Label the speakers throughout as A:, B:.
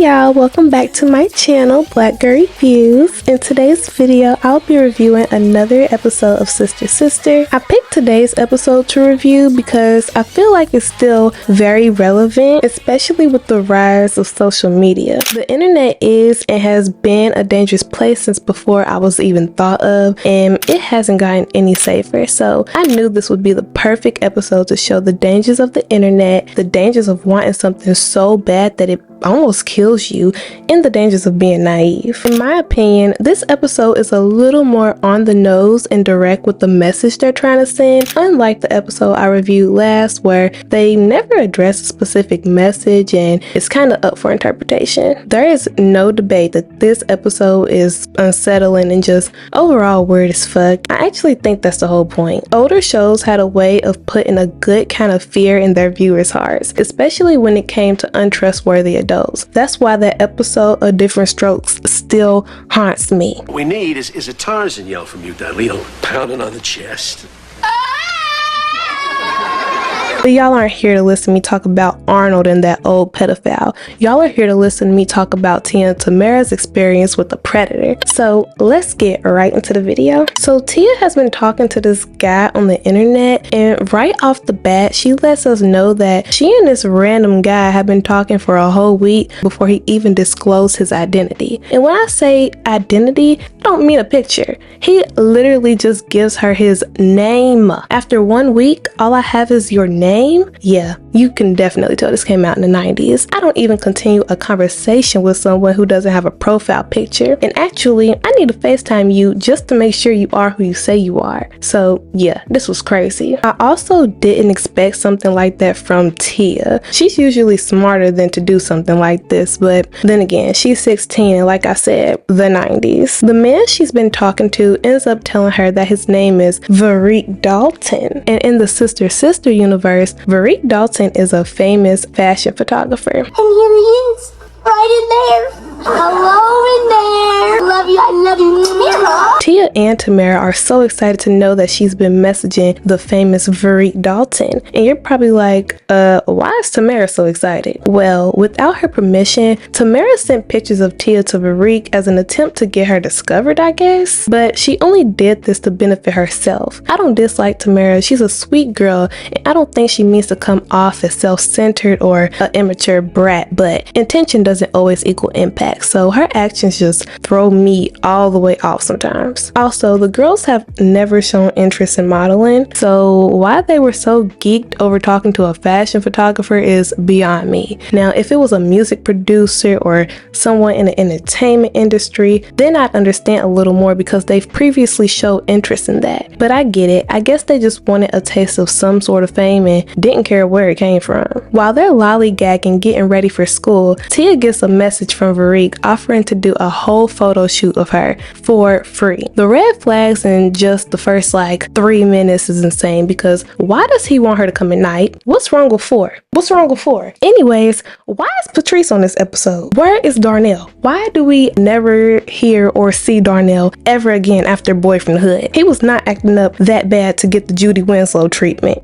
A: y'all, welcome back to my channel, Black Girl Reviews. In today's video, I'll be reviewing another episode of Sister Sister. I picked today's episode to review because I feel like it's still very relevant, especially with the rise of social media. The internet is and has been a dangerous place since before I was even thought of, and it hasn't gotten any safer. So I knew this would be the perfect episode to show the dangers of the internet, the dangers of wanting something so bad that it almost kills you, and the dangers of being naive. In my opinion, this episode is a little more on the nose and direct with the message they're trying to send, unlike the episode I reviewed last where they never address a specific message and it's kind of up for interpretation. There is no debate that this episode is unsettling and just overall weird as fuck. I actually think that's the whole point. Older shows had a way of putting a good kind of fear in their viewers' hearts, especially when it came to untrustworthy adults. That's why that episode of Different Strokes still haunts me.
B: What we need is a Tarzan yell from you, Darlito, pounding on the chest.
A: But y'all aren't here to listen to me talk about Arnold and that old pedophile. Y'all are here to listen to me talk about Tia and Tamara's experience with the predator. So let's get right into the video. So Tia has been talking to this guy on the internet, and right off the bat, she lets us know that she and this random guy have been talking for a whole week before he even disclosed his identity. And when I say identity, I don't mean a picture. He literally just gives her his name. After 1 week, all I have is your name. Yeah, you can definitely tell this came out in the 90s. I don't even continue a conversation with someone who doesn't have a profile picture. And actually, I need to FaceTime you just to make sure you are who you say you are. So yeah, this was crazy. I also didn't expect something like that from Tia. She's usually smarter than to do something like this, but then again, she's 16 and like I said, the 90s. The man she's been talking to ends up telling her that his name is Virique Dalton. And in the Sister Sister universe, Virique Dalton is a famous fashion photographer.
C: And here he is, right in there. Hello in there. Love you, I love you, Mira.
A: Tia and Tamara are so excited to know that she's been messaging the famous Virique Dalton. And you're probably like, why is Tamara so excited? Well, without her permission, Tamara sent pictures of Tia to Virique as an attempt to get her discovered, I guess. But she only did this to benefit herself. I don't dislike Tamara. She's a sweet girl, and I don't think she means to come off as self-centered or an immature brat, but intention doesn't always equal impact. So her actions just throw me all the way off sometimes. Also, the girls have never shown interest in modeling, so why they were so geeked over talking to a fashion photographer is beyond me. Now, if it was a music producer or someone in the entertainment industry, then I'd understand a little more because they've previously showed interest in that. But I get it. I guess they just wanted a taste of some sort of fame and didn't care where it came from. While they're lollygagging getting ready for school, Tia gets a message from Virique offering to do a whole photo shoot of her for free. The red flags in just the first like 3 minutes is insane because why does he want her to come at night? What's wrong with 4? What's wrong with 4? Anyways, why is Patrice on this episode? Where is Darnell? Why do we never hear or see Darnell ever again after Boy from the Hood? He was not acting up that bad to get the Judy Winslow treatment.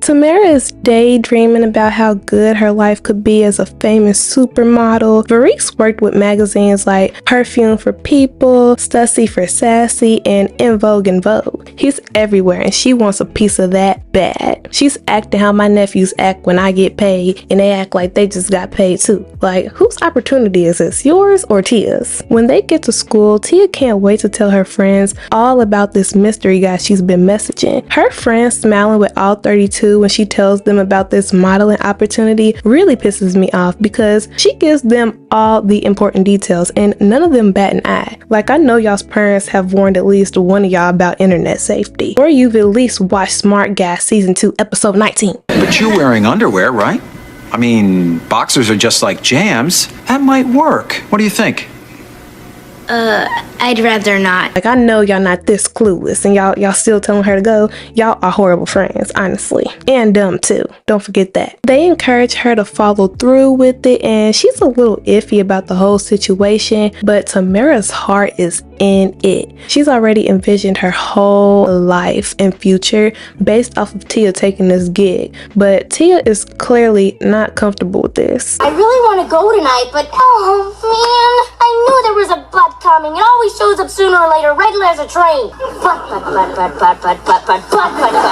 A: Tamara is daydreaming about how good her life could be as a famous supermodel. Virique's worked with magazines like Perfume for People, Stussy for Sassy, and En Vogue and Vogue. He's everywhere and she wants a piece of that bad. She's acting how my nephews act when I get paid, and they act like they just got paid too. Like, whose opportunity is this, yours or Tia's? When they get to school, Tia can't wait to tell her friends all about this mystery guy she's been messaging. Her friends smiling with all 32 when she tells them about this modeling opportunity really pisses me off because she gives them all the important details and none of them bat an eye. Like, I know y'all's parents have warned at least one of y'all about internet safety, or you've at least watched Smart Guy season 2 episode 19.
D: But you're wearing underwear, right? I mean, boxers are just like jams. That might work. What do you think?
C: I'd rather not.
A: Like, I know y'all not this clueless and y'all still telling her to go. Y'all are horrible friends, honestly. And dumb too. Don't forget that. They encourage her to follow through with it, and she's a little iffy about the whole situation, but Tamara's heart is in it. She's already envisioned her whole life and future based off of Tia taking this gig, but Tia is clearly not comfortable with this.
C: I really want to go tonight, but oh man, I knew there was a but coming. It always shows up sooner or later, regular as a train. But.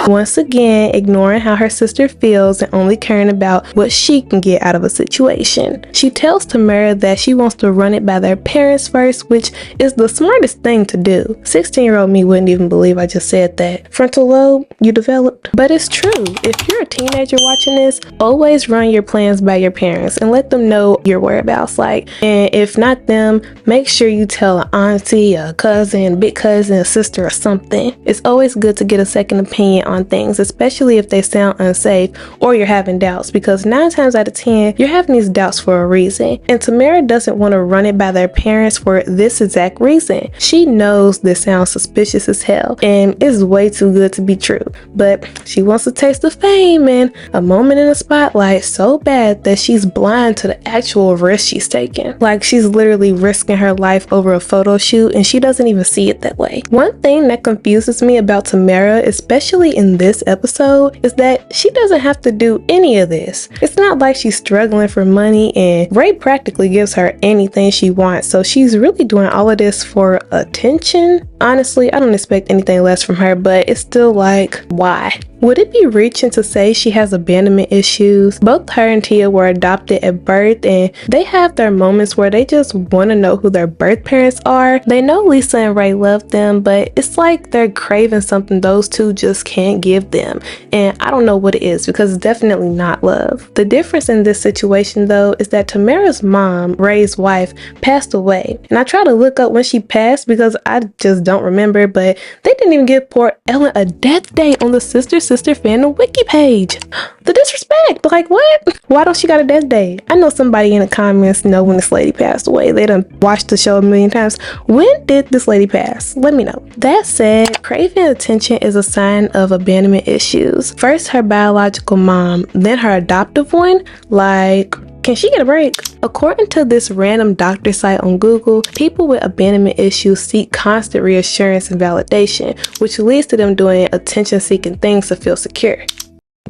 A: Once again, ignoring how her sister feels and only caring about what she can get out of a situation. She tells Tamara that she wants to run it by their parents first, which is the smartest thing to do. 16-year-old me wouldn't even believe I just said that. Frontal lobe, you developed. But it's true. If you're a teenager watching this, always run your plans by your parents and let them know your whereabouts. And if not them, make sure you tell an auntie, a cousin, big cousin, a sister, or something. It's always good to get a second opinion on things, especially if they sound unsafe or you're having doubts, because 9 times out of 10, you're having these doubts for a reason. And Tamara doesn't want to run it by their parents for this exact reason. She knows this sounds suspicious as hell and is way too good to be true, but she wants a taste of fame and a moment in the spotlight so bad that she's blind to the actual risk she's taking. Like, she's literally risking her life over a photo shoot and she doesn't even see it that way. One thing that confuses me about Tamara, especially in this episode, is that she doesn't have to do any of this. It's not like she's struggling for money, and Ray practically gives her anything she wants, so she's really doing all of this for attention. Honestly, I don't expect anything less from her, but it's still like, why? Would it be reaching to say she has abandonment issues? Both her and Tia were adopted at birth, and they have their moments where they just want to know who their birth parents are. They know Lisa and Ray love them, but it's like they're craving something those two just can't give them. And I don't know what it is, because it's definitely not love. The difference in this situation though is that Tamara's mom, Ray's wife, passed away. And I try to look up when she passed because I just don't remember, but they didn't even give poor Ellen a death date on the sister fandom wiki page. The disrespect. Like, what? Why don't she got a death date? I know somebody in the comments know when this lady passed away. They done watched the show a million times. When did this lady pass? Let me know. That said, craving attention is a sign of abandonment issues. First her biological mom, then her adoptive one. Like, can she get a break? According to this random doctor site on Google, people with abandonment issues seek constant reassurance and validation, which leads to them doing attention-seeking things to feel secure.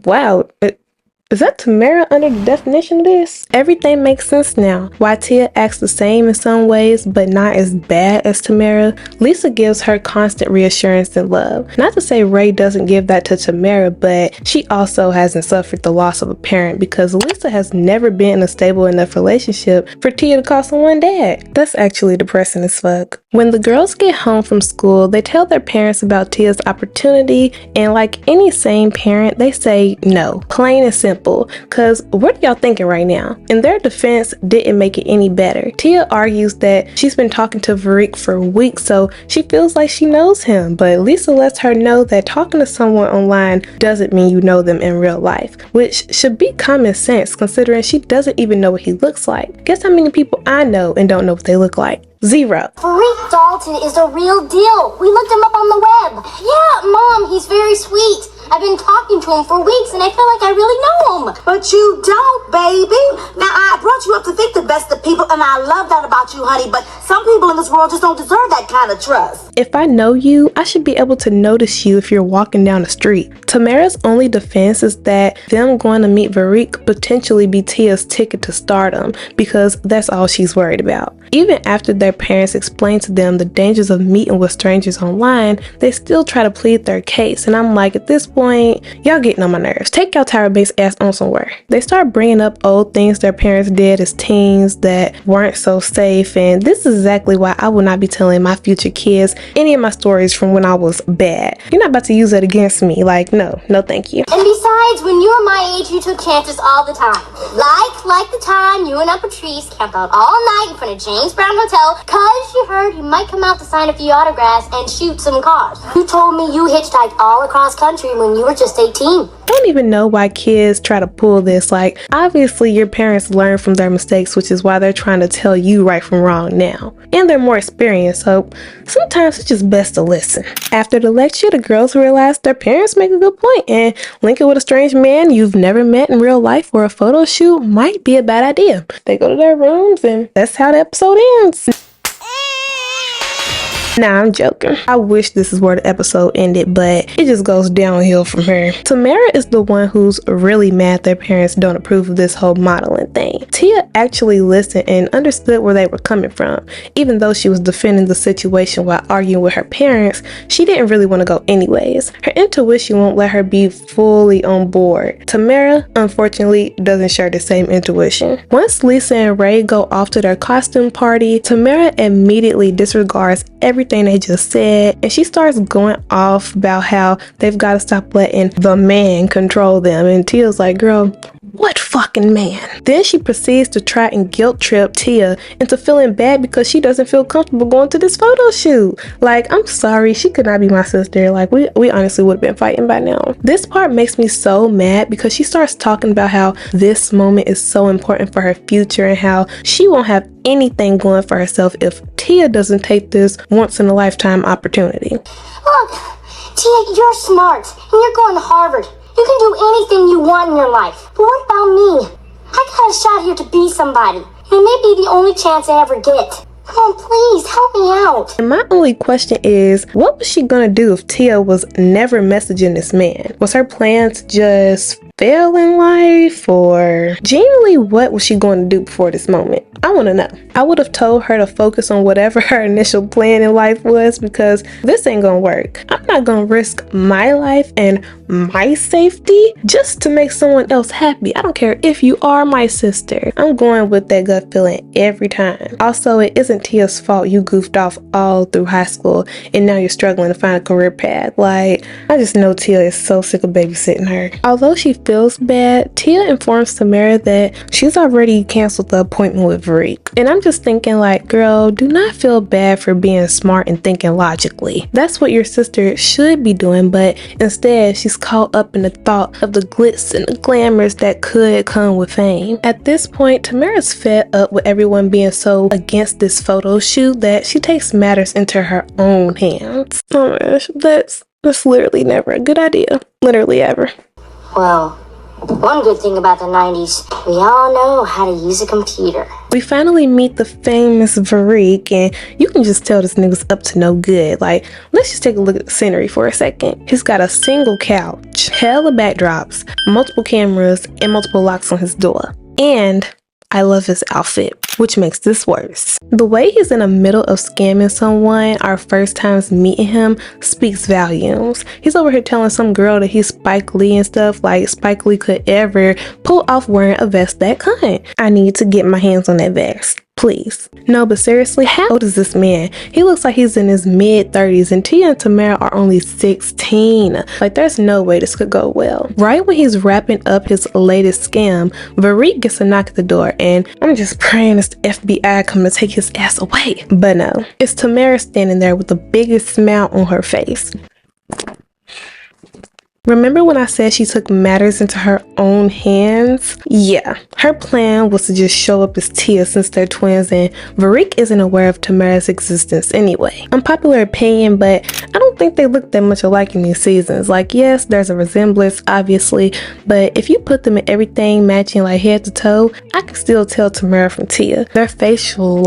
A: Wow. Is that Tamara under the definition of this? Everything makes sense now. Why Tia acts the same in some ways, but not as bad as Tamara. Lisa gives her constant reassurance and love. Not to say Ray doesn't give that to Tamara, but she also hasn't suffered the loss of a parent, because Lisa has never been in a stable enough relationship for Tia to call someone dad. That's actually depressing as fuck. When the girls get home from school, they tell their parents about Tia's opportunity, and like any sane parent, they say no, plain and simple. Cause what are y'all thinking right now? In their defense, didn't make it any better. Tia argues that she's been talking to Virique for weeks, so she feels like she knows him, but Lisa lets her know that talking to someone online doesn't mean you know them in real life, which should be common sense considering she doesn't even know what he looks like. Guess how many people I know and don't know what they look like? 0.
C: Virique Dalton is a real deal. We looked him up on the web. Yeah, Mom, he's very sweet. I've been talking to him for weeks and I feel like I really know him.
E: But you don't, baby. Now, I brought you up to think the best of people, and I love that about you, honey, but some people in this world just don't deserve that kind of trust.
A: If I know you, I should be able to notice you if you're walking down the street. Tamara's only defense is that them going to meet Virique potentially be Tia's ticket to stardom, because that's all she's worried about. Even after their parents explain to them the dangers of meeting with strangers online, they still try to plead their case, and I'm like, at this point, y'all getting on my nerves. Take y'all Tyra Banks ass on somewhere. They start bringing up old things their parents did as teens that weren't so safe, and this is exactly why I will not be telling my future kids any of my stories from when I was bad. You're not about to use that against me. Like, no thank you.
C: And besides, when you were my age, you took chances all the time. Like the time you and Patrice camped out all night in front of James Brown Hotel cause you heard he might come out to sign a few autographs and shoot some cars. You told me you hitchhiked all across country when when you were just 18.
A: I don't even know why kids try to pull this. Like, obviously your parents learn from their mistakes, which is why they're trying to tell you right from wrong now. And they're more experienced, so sometimes it's just best to listen. After the lecture, the girls realize their parents make a good point, and linking with a strange man you've never met in real life for a photo shoot might be a bad idea. They go to their rooms, and that's how the episode ends. Nah, I'm joking. I wish this is where the episode ended, but it just goes downhill from here. Tamara is the one who's really mad their parents don't approve of this whole modeling thing. Tia actually listened and understood where they were coming from. Even though she was defending the situation while arguing with her parents, she didn't really want to go anyways. Her intuition won't let her be fully on board. Tamara, unfortunately, doesn't share the same intuition. Once Lisa and Ray go off to their costume party, Tamara immediately disregards everything they just said, and she starts going off about how they've got to stop letting the man control them. And Tia's like, girl, what fucking man? Then she proceeds to try and guilt trip Tia into feeling bad because she doesn't feel comfortable going to this photo shoot. Like, I'm sorry, she could not be my sister. Like, we honestly would have been fighting by now. This part makes me so mad because she starts talking about how this moment is so important for her future and how she won't have anything going for herself if Tia doesn't take this once-in-a-lifetime opportunity.
C: Look, Tia, you're smart, and you're going to Harvard. You can do anything you want in your life. But what about me? I got a shot here to be somebody, and it may be the only chance I ever get. Come on, please, help me out.
A: And my only question is, what was she gonna do if Tia was never messaging this man? Was her plan to just fail in life, or genuinely what was she going to do before this moment? I want to know. I would have told her to focus on whatever her initial plan in life was, because this ain't gonna work. I'm not gonna risk my life and my safety just to make someone else happy. I don't care if you are my sister. I'm going with that gut feeling every time. Also, it isn't Tia's fault you goofed off all through high school and now you're struggling to find a career path. Like, I just know Tia is so sick of babysitting her. Although she feels bad, Tia informs Tamara that she's already canceled the appointment with virique. And I'm just thinking, like, girl, do not feel bad for being smart and thinking logically. That's what your sister should be doing, but instead she's caught up in the thought of the glitz and the glamours that could come with fame. At this point, Tamara's fed up with everyone being so against this photo shoot that she takes matters into her own hands. Oh my gosh, that's literally never a good idea. Literally ever.
C: Well, one good thing about the 90s, we all know how to use a computer.
A: We finally meet the famous Virique, and you can just tell this nigga's up to no good. Like, let's just take a look at the scenery for a second. He's got a single couch, hella backdrops, multiple cameras, and multiple locks on his door. And I love his outfit, which makes this worse. The way he's in the middle of scamming someone our first times meeting him speaks volumes. He's over here telling some girl that he's Spike Lee and stuff, like Spike Lee could ever pull off wearing a vest that cunt. I need to get my hands on that vest. Please. No, but seriously, how old is this man? He looks like he's in his mid-30s, and Tia and Tamara are only 16. Like, there's no way this could go well. Right when he's wrapping up his latest scam, Virique gets a knock at the door, and I'm just praying it's the FBI coming to take his ass away. But no, it's Tamara standing there with the biggest smile on her face. Remember when I said she took matters into her own hands? Yeah, her plan was to just show up as Tia since they're twins, and Virique isn't aware of Tamara's existence anyway. Unpopular opinion, but I don't think they look that much alike in these seasons. Like, yes, there's a resemblance, obviously, but if you put them in everything matching like head to toe, I can still tell Tamara from Tia. Their facial,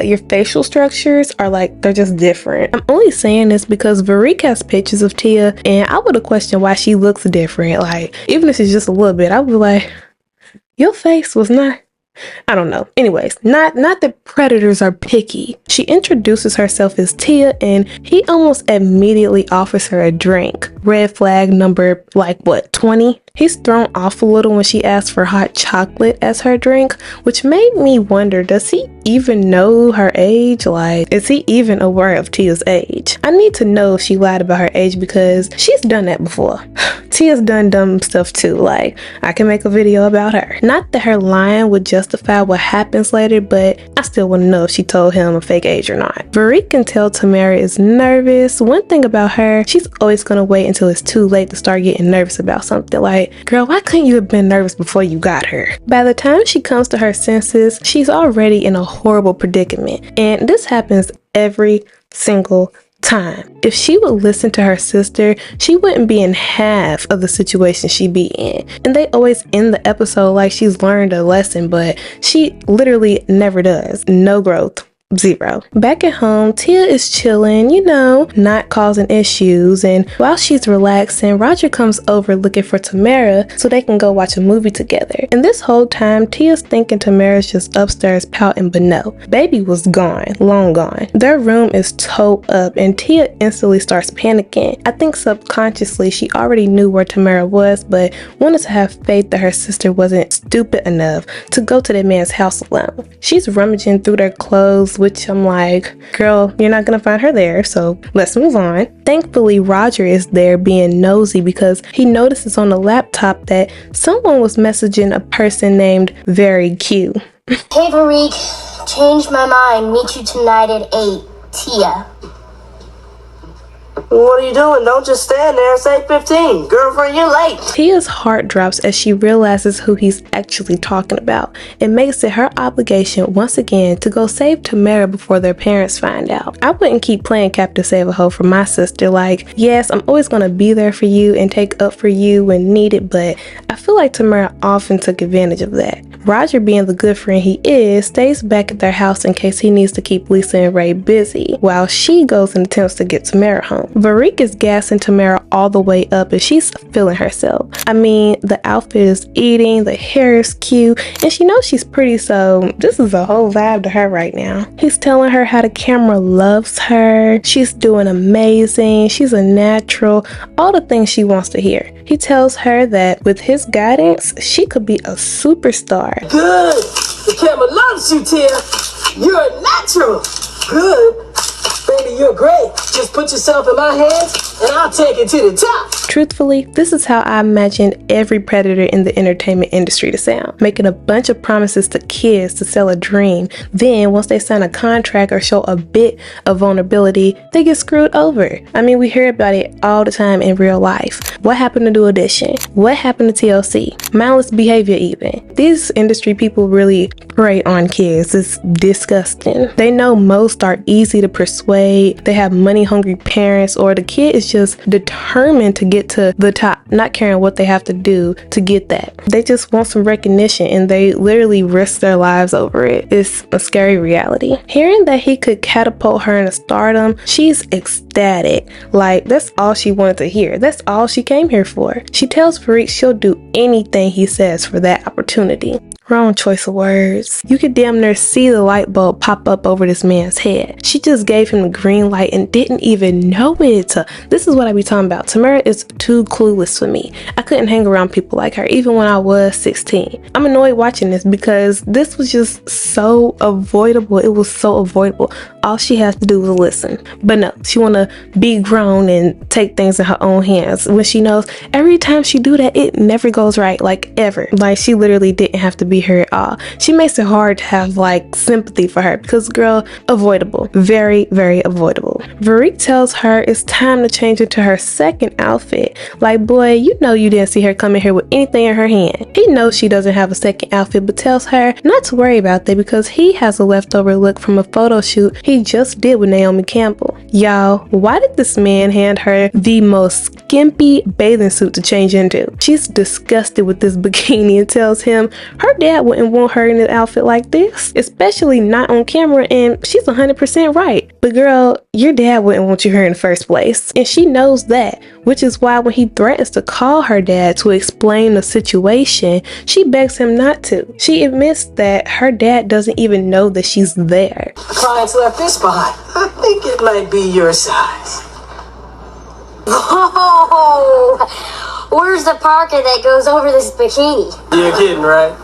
A: your facial structures are like, they're just different. I'm only saying this because Virique has pictures of Tia, and I would have questioned why she looks different. Like, even if it's just a little bit, I would be like, your face was not, I don't know. Anyways, not that predators are picky. She introduces herself as Tia, and he almost immediately offers her a drink. Red flag number, 20? He's thrown off a little when she asks for hot chocolate as her drink, which made me wonder, does he even know her age? Like, is he even aware of Tia's age? I need to know if she lied about her age because she's done that before. Tia's done dumb stuff too, like I can make a video about her. Not that her lying would justify what happens later, but I still want to know if she told him a fake age or not. Virique can tell Tamar is nervous. One thing about her, she's always gonna wait until it's too late to start getting nervous about something. Like, girl, why couldn't you have been nervous before you got her? By the time she comes to her senses, she's already in a horrible predicament, and this happens every single time. If she would listen to her sister, she wouldn't be in half of the situation she'd be in. And they always end the episode like she's learned a lesson, but she literally never does. No growth. Zero. Back at home, Tia is chilling, not causing issues, and while she's relaxing, Roger comes over looking for Tamara so they can go watch a movie together. And this whole time, Tia's thinking Tamara's just upstairs pouting, but no. Baby was gone, long gone. Their room is towed up, and Tia instantly starts panicking. I think subconsciously she already knew where Tamara was, but wanted to have faith that her sister wasn't stupid enough to go to that man's house alone. She's rummaging through their clothes, which I'm like, girl, you're not gonna find her there, so let's move on. Thankfully, Roger is there being nosy because he notices on the laptop that someone was messaging a person named virique.
C: Hey, Virique. Changed my mind. Meet you tonight at 8. Tia.
E: What are you doing? Don't just stand there. Say 15. Girlfriend, you're late.
A: Tia's heart drops as she realizes who he's actually talking about. It makes it her obligation once again to go save Tamara before their parents find out. I wouldn't keep playing Captain Save-A-Ho for my sister. Like, yes, I'm always going to be there for you and take up for you when needed, but I feel like Tamara often took advantage of that. Roger, being the good friend he is, stays back at their house in case he needs to keep Lisa and Ray busy, while she goes and attempts to get Tamara home. Virique is gassing Tamara all the way up and she's feeling herself. I mean, the outfit is eating, the hair is cute, and she knows she's pretty, so this is a whole vibe to her right now. He's telling her how the camera loves her, she's doing amazing, she's a natural, all the things she wants to hear. He tells her that with his guidance, she could be a superstar.
F: Good. The camera loves you, Tia. You're a natural. Good. Baby, you're great. Just put yourself in my hands and I'll take it to the top.
A: Truthfully, this is how I imagine every predator in the entertainment industry to sound. Making a bunch of promises to kids to sell a dream. Then, once they sign a contract or show a bit of vulnerability, they get screwed over. I mean, we hear about it all the time in real life. What happened to Do Audition? What happened to TLC? Mindless behavior even. These industry people really prey on kids. It's disgusting. They know most are easy to persuade. They have money-hungry parents, or the kid is just determined to get to the top, not caring what they have to do to get that. They just want some recognition and they literally risk their lives over it. It's a scary reality. Hearing that he could catapult her into stardom, she's ecstatic. Like, that's all she wanted to hear. That's all she came here for. She tells Virique she'll do anything he says for that opportunity. Wrong choice of words. You could damn near see the light bulb pop up over this man's head. She just gave him the green light and didn't even know it. This is what I be talking about. Tamara is too clueless for me. I couldn't hang around people like her even when I was 16. I'm annoyed watching this because this was just so avoidable. It was so avoidable. All she has to do was listen. But no, she want to be grown and take things in her own hands when she knows every time she do that, it never goes right, like ever. Like, she literally didn't have to be her at all. She makes it hard to have like sympathy for her because, girl, avoidable. Very, very avoidable. Virique tells her it's time to change into her second outfit. Like, boy, you know you didn't see her coming here with anything in her hand. He knows she doesn't have a second outfit, but tells her not to worry about that because he has a leftover look from a photo shoot he just did with Naomi Campbell. Y'all, why did this man hand her the most skimpy bathing suit to change into? She's disgusted with this bikini and tells him her dad wouldn't want her in an outfit like this, especially not on camera, and she's 100% right. But girl, your dad wouldn't want you here in the first place, and she knows that, which is why when he threatens to call her dad to explain the situation, she begs him not to. She admits that her dad doesn't even know that she's there.
F: Clients left this behind. I think it might be your size.
C: Oh, where's the parka that goes over this bikini?
F: You're kidding, right?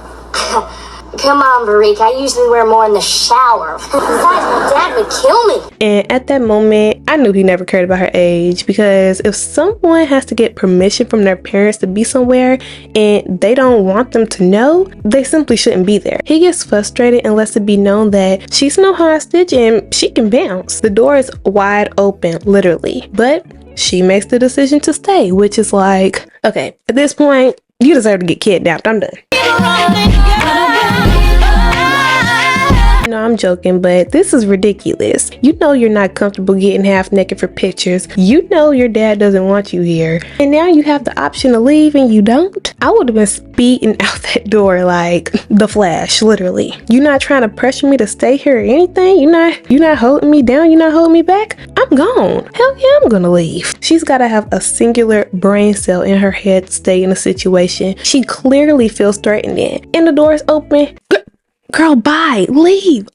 C: Come on, Virique. I usually wear more in the shower. Besides, my dad would kill me.
A: And at that moment, I knew he never cared about her age, because if someone has to get permission from their parents to be somewhere and they don't want them to know, they simply shouldn't be there. He gets frustrated and lets it be known that she's no hostage and she can bounce. The door is wide open, literally. But she makes the decision to stay, which is like, okay, at this point, you deserve to get kidnapped. I'm done. No, I'm joking, but this is ridiculous. You know you're not comfortable getting half naked for pictures. You know your dad doesn't want you here. And now you have the option to leave and you don't? I would have been speeding out that door like the Flash, literally. You're not trying to pressure me to stay here or anything? You're not holding me down? You're not holding me back? I'm gone. Hell yeah, I'm gonna leave. She's gotta have a singular brain cell in her head to stay in a situation she clearly feels threatened in. And the door is open. Girl, bye. Leave.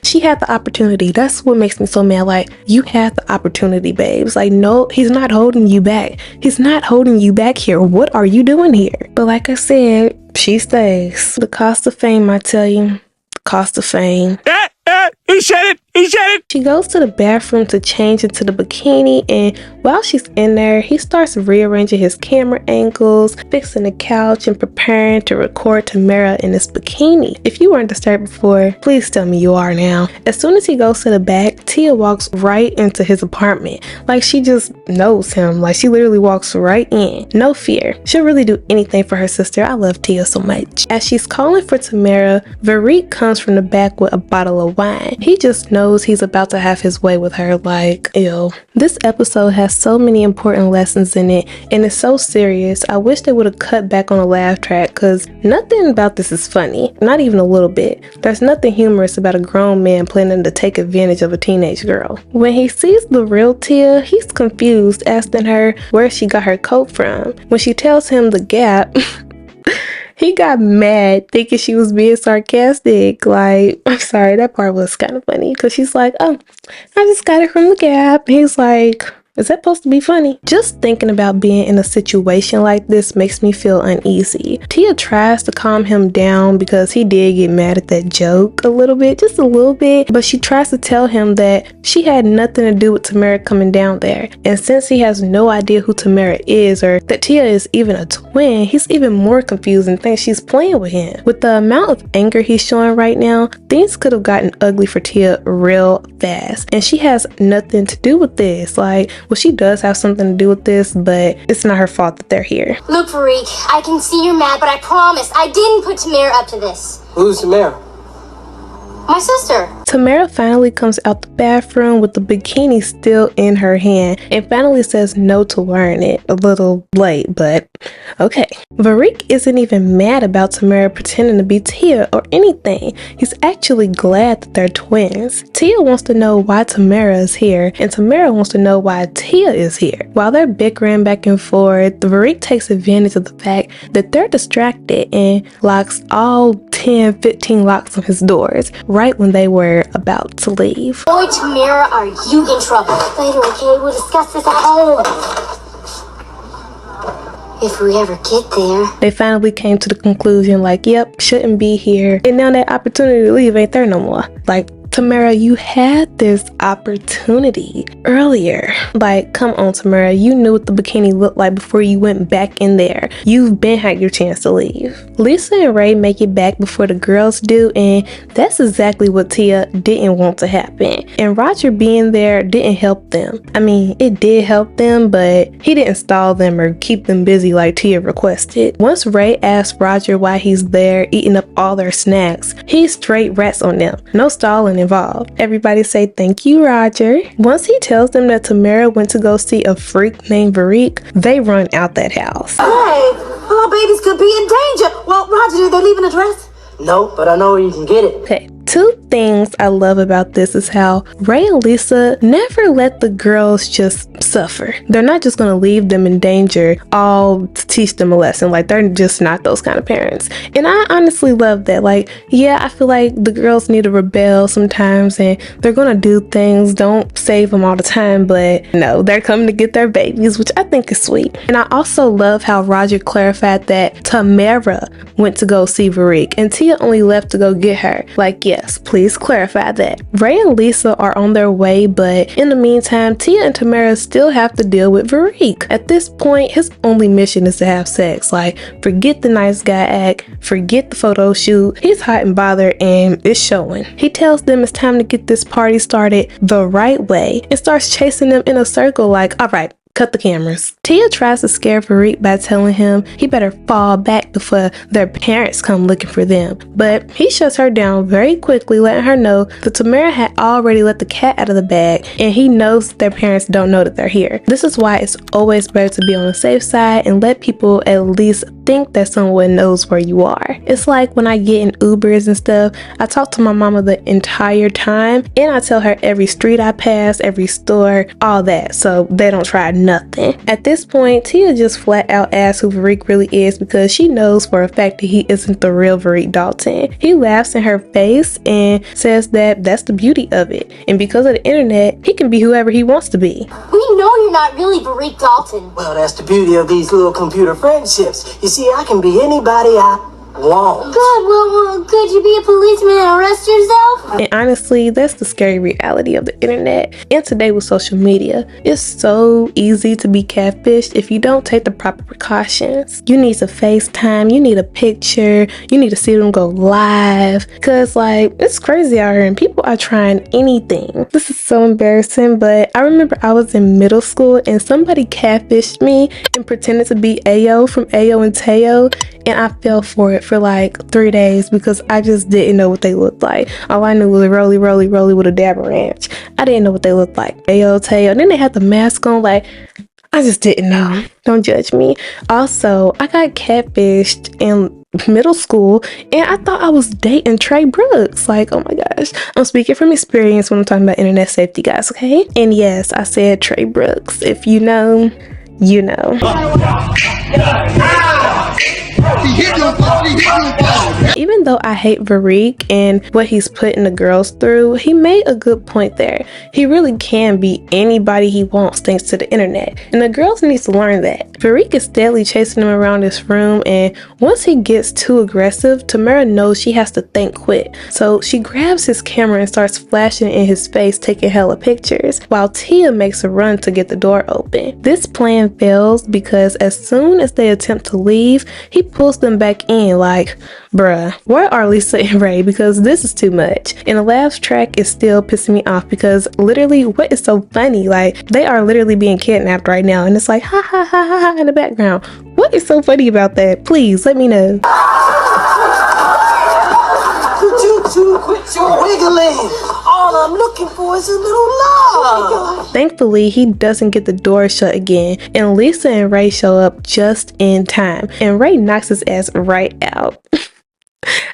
A: She had the opportunity. That's what makes me so mad. Like, you had the opportunity, babes. Like, no, he's not holding you back. He's not holding you back here. What are you doing here? But like I said, she stays. The cost of fame, I tell you. The cost of fame.
G: He said it.
A: She goes to the bathroom to change into the bikini, and while she's in there, he starts rearranging his camera angles, fixing the couch, and preparing to record Tamara in this bikini. If you weren't disturbed before, please tell me you are now. As soon as he goes to the back, Tia walks right into his apartment. Like, she just knows him. Like, she literally walks right in. No fear. She'll really do anything for her sister. I love Tia so much. As she's calling for Tamara, Virique comes from the back with a bottle of wine. He just knows he's about to have his way with her. Like, ew. This episode has so many important lessons in it, and it's so serious. I wish they would have cut back on the laugh track, because nothing about this is funny. Not even a little bit. There's nothing humorous about a grown man planning to take advantage of a teenage girl. When he sees the real Tia, he's confused, asking her where she got her coat from. When she tells him the Gap, he got mad, thinking she was being sarcastic. Like, I'm sorry, that part was kind of funny, because she's like, oh, I just got it from the Gap. He's like, is that supposed to be funny? Just thinking about being in a situation like this makes me feel uneasy. Tia tries to calm him down because he did get mad at that joke a little bit, just a little bit, but she tries to tell him that she had nothing to do with Tamara coming down there. And since he has no idea who Tamara is, or that Tia is even a twin, he's even more confused and thinks she's playing with him. With the amount of anger he's showing right now, things could have gotten ugly for Tia real fast. And she has nothing to do with this. Like, well, she does have something to do with this, but it's not her fault that they're here.
C: Look, Virique, I can see you're mad, but I promise I didn't put Tamara up to this.
F: Who's Tamara?
C: My sister.
A: Tamara finally comes out the bathroom with the bikini still in her hand and finally says no to wearing it. A little late, but okay. Virique isn't even mad about Tamara pretending to be Tia or anything. He's actually glad that they're twins. Tia wants to know why Tamara is here, and Tamara wants to know why Tia is here. While they're bickering back and forth, Virique takes advantage of the fact that they're distracted and locks all 10-15 locks on his doors right when they were about to leave.
C: Boy, Tamara, are you in trouble? Later, okay? We'll discuss this at home. If we ever get there.
A: They finally came to the conclusion, like, yep, shouldn't be here. And now that opportunity to leave ain't there no more. Like, Tamara, you had this opportunity earlier. Like, come on, Tamara. You knew what the bikini looked like before you went back in there. You've been had your chance to leave. Lisa and Ray make it back before the girls do, and that's exactly what Tia didn't want to happen. And Roger being there didn't help them. I mean, it did help them, but he didn't stall them or keep them busy like Tia requested. Once Ray asked Roger why he's there eating up all their snacks, he straight rats on them. No stalling involved. Everybody say thank you, Roger. Once he tells them that Tamara went to go see a freak named Virique, they run out that house.
E: Hey, our babies could be in danger. Well, Roger, did they leave an address?
F: No, but I know where you can get it.
A: Okay, Two things I love about this is how Ray and Lisa never let the girls just suffer. They're not just going to leave them in danger all to teach them a lesson. Like, they're just not those kind of parents. And I honestly love that. Like, yeah, I feel like the girls need to rebel sometimes and they're going to do things. Don't save them all the time, but no, they're coming to get their babies, which I think is sweet. And I also love how Roger clarified that Tamara went to go see Virique and Tia only left to go get her. Like, yes, please clarify that. Ray and Lisa are on their way, but in the meantime, Tia and Tamara still have to deal with Virique. At this point, his only mission is to have sex. Like, forget the nice guy act, forget the photo shoot. He's hot and bothered and it's showing. He tells them it's time to get this party started the right way and starts chasing them in a circle like, all right, cut the cameras. Tia tries to scare Virique by telling him he better fall back before their parents come looking for them. But he shuts her down very quickly, letting her know that Tamara had already let the cat out of the bag and he knows that their parents don't know that they're here. This is why it's always better to be on the safe side and let people at least think that someone knows where you are. It's like when I get in Ubers and stuff, I talk to my mama the entire time and I tell her every street I pass, every store, all that, so they don't try nothing. At this point, Tia just flat out asks who Virique really is because she knows for a fact that he isn't the real Virique Dalton. He laughs in her face and says that that's the beauty of it, and because of the internet, he can be whoever he wants to be.
C: We know you're not really Virique Dalton.
F: Well, that's the beauty of these little computer friendships. You see, I can be anybody I want.
C: Good, well, could you be a policeman and arrest yourself?
A: And honestly, that's the scary reality of the internet. And today with social media, it's so easy to be catfished if you don't take the proper precautions. You need to FaceTime, you need a picture, you need to see them go live. Cause like, it's crazy out here and people are trying anything. This is so embarrassing, but I remember I was in middle school and somebody catfished me and pretended to be Ayo from Ayo and Teo. And I fell for it for like 3 days because I just didn't know what they looked like. All I knew was a roly with a dab of ranch. I didn't know what they looked like. Ayo, Teo. And then they had the mask on. Like, I just didn't know. Don't judge me. Also, I got catfished in middle school and I thought I was dating Trey Brooks. Like, oh my gosh. I'm speaking from experience when I'm talking about internet safety, guys, okay? And yes, I said Trey Brooks. If you know, you know. Even though I hate Virique and what he's putting the girls through, he made a good point there. He really can be anybody he wants thanks to the internet, and the girls need to learn that. Virique is steadily chasing him around this room, and once he gets too aggressive, Tamara knows she has to think quick. So she grabs his camera and starts flashing in his face, taking hella pictures, while Tia makes a run to get the door open. This plan fails because as soon as they attempt to leave, he pulls them back in like, bruh, where are Lisa and Ray? Because this is too much. And the last track is still pissing me off because literally what is so funny? Like, they are literally being kidnapped right now and it's like ha ha ha ha ha in the background. What is so funny about that? Please let me know.
F: Could you two quit your wiggling? All I'm looking for is a little love.
A: Thankfully, he doesn't get the door shut again, and Lisa and Ray show up just in time, and Ray knocks his ass right out.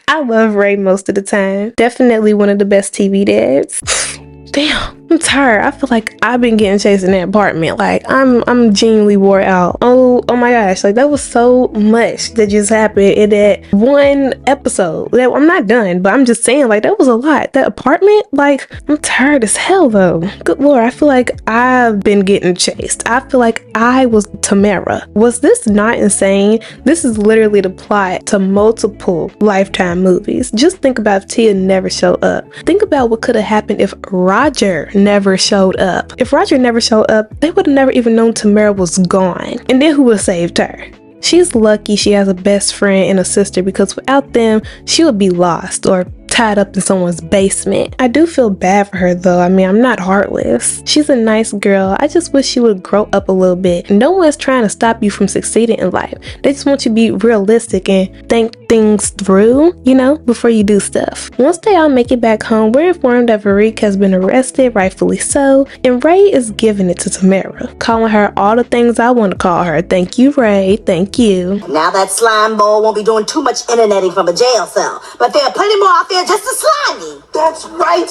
A: I love Ray most of the time. Definitely one of the best TV dads. Damn, I'm tired. I feel like I've been getting chased in that apartment. Like, I'm genuinely wore out. Oh my gosh, like that was so much that just happened in that one episode. I'm not done, but I'm just saying, like, that was a lot. That apartment, like, I'm tired as hell though. Good Lord, I feel like I've been getting chased. I feel like I was Tamara. Was this not insane? This is literally the plot to multiple Lifetime movies. Just think about if Tia never showed up. Think about what could have happened if Roger never showed up. If Roger never showed up, they would have never even known Tamara was gone. And then who would have saved her? She's lucky she has a best friend and a sister because without them, she would be lost or tied up in someone's basement. I do feel bad for her though. I mean, I'm not heartless. She's a nice girl. I just wish she would grow up a little bit. No one's trying to stop you from succeeding in life. They just want you to be realistic and think things through, you know, before you do stuff. Once they all make it back home, we're informed that Virique has been arrested, rightfully so, and Ray is giving it to Tamara, calling her all the things I want to call her. Thank you, Ray. Thank you.
E: Now that slime ball won't be doing too much interneting from a jail cell, but there are plenty more out there just as slimy.
B: That's right.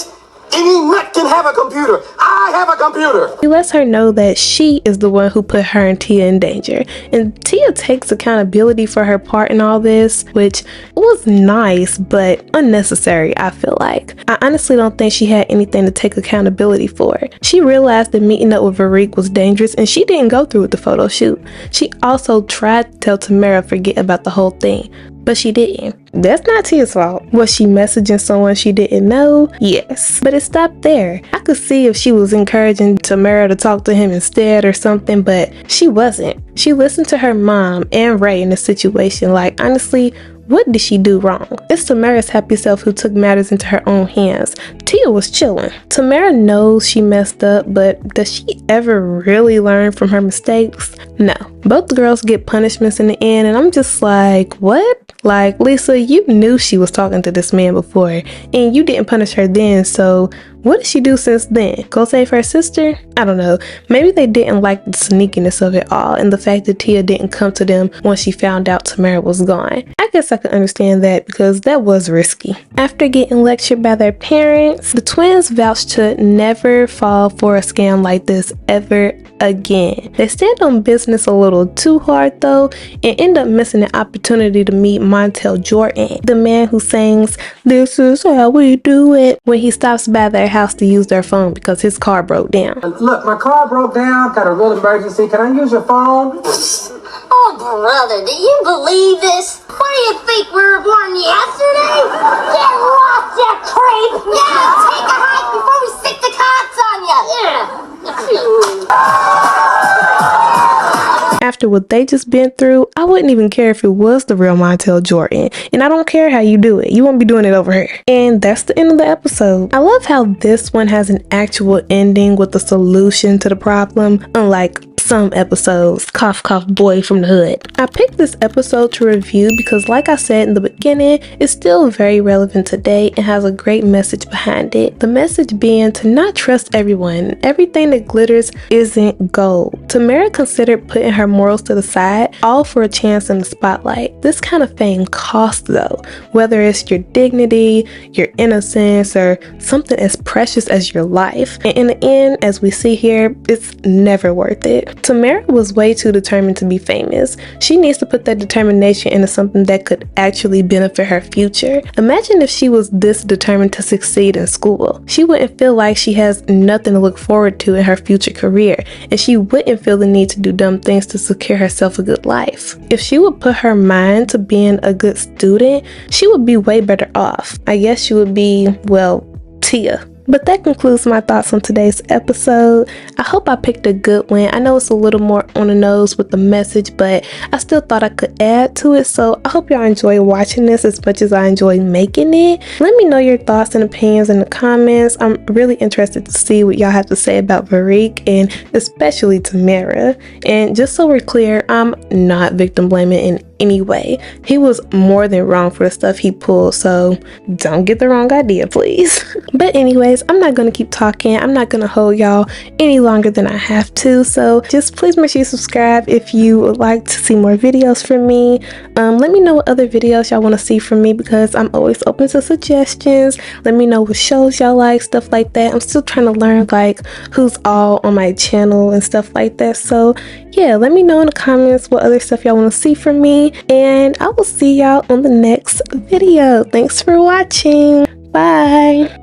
B: Any nut can have a computer. I have a computer.
A: He lets her know that she is the one who put her and Tia in danger, and Tia takes accountability for her part in all this, which was nice but unnecessary. I feel like I honestly don't think she had anything to take accountability for. She realized that meeting up with Virique was dangerous, and she didn't go through with the photo shoot. She also tried to tell Tamara forget about the whole thing, but she didn't. That's not Tia's fault. Was she messaging someone she didn't know? Yes. But it stopped there. I could see if she was encouraging Tamara to talk to him instead or something, but she wasn't. She listened to her mom and Ray in the situation. Like, honestly, what did she do wrong? It's Tamara's happy self who took matters into her own hands. Tia was chilling. Tamara knows she messed up, but does she ever really learn from her mistakes? No. Both the girls get punishments in the end, and I'm just like, what? Like, Lisa, you knew she was talking to this man before, and you didn't punish her then, so what did she do since then? Go save her sister? I don't know. Maybe they didn't like the sneakiness of it all, and the fact that Tia didn't come to them once she found out Tamara was gone. I guess I could understand that because that was risky. After getting lectured by their parents, the twins vouched to never fall for a scam like this ever again. They stand on business a little too hard though, and end up missing the opportunity to meet Montel Jordan, the man who sings "This is how we do it" when he stops by their house to use their phone because his car broke down.
F: Look, my car broke down, got a real emergency. Can I use your phone?
C: Oh, brother, do you believe this? What do you think we were born yesterday? Get lost, you creep! Yeah, take a hike before we stick the cops on you! Yeah.
A: After what they just been through, I wouldn't even care if it was the real Montel Jordan. And I don't care how you do it. You won't be doing it over here. And that's the end of the episode. I love how this one has an actual ending with a solution to the problem, unlike some episodes. Cough cough boy from the hood. I picked this episode to review because, like I said in the beginning, it's still very relevant today and has a great message behind it. The message being to not trust everyone. Everything that glitters isn't gold. Tamara considered putting her morals to the side, all for a chance in the spotlight. This kind of fame costs though, whether it's your dignity, your innocence, or something as precious as your life. And in the end, as we see here, it's never worth it. Tamara was way too determined to be famous. She needs to put that determination into something that could actually benefit her future. Imagine if she was this determined to succeed in school. She wouldn't feel like she has nothing to look forward to in her future career, and she wouldn't feel the need to do dumb things to secure herself a good life. If she would put her mind to being a good student, she would be way better off. I guess she would be, well, Tia. But that concludes my thoughts on today's episode. I hope I picked a good one. I know it's a little more on the nose with the message, but I still thought I could add to it. So I hope y'all enjoy watching this as much as I enjoy making it. Let me know your thoughts and opinions in the comments. I'm really interested to see what y'all have to say about Virique and especially Tamara. And just so we're clear, I'm not victim blaming in any way. He was more than wrong for the stuff he pulled, so don't get the wrong idea, please. But anyways, I'm not gonna keep talking. I'm not gonna hold y'all any longer than I have to, so just please make sure you subscribe if you would like to see more videos from me. Let me know what other videos y'all want to see from me because I'm always open to suggestions. Let me know what shows y'all like, stuff like that. I'm still trying to learn like who's all on my channel and stuff like that, so yeah, let me know in the comments what other stuff y'all want to see from me, and I will see y'all on the next video. Thanks for watching. Bye.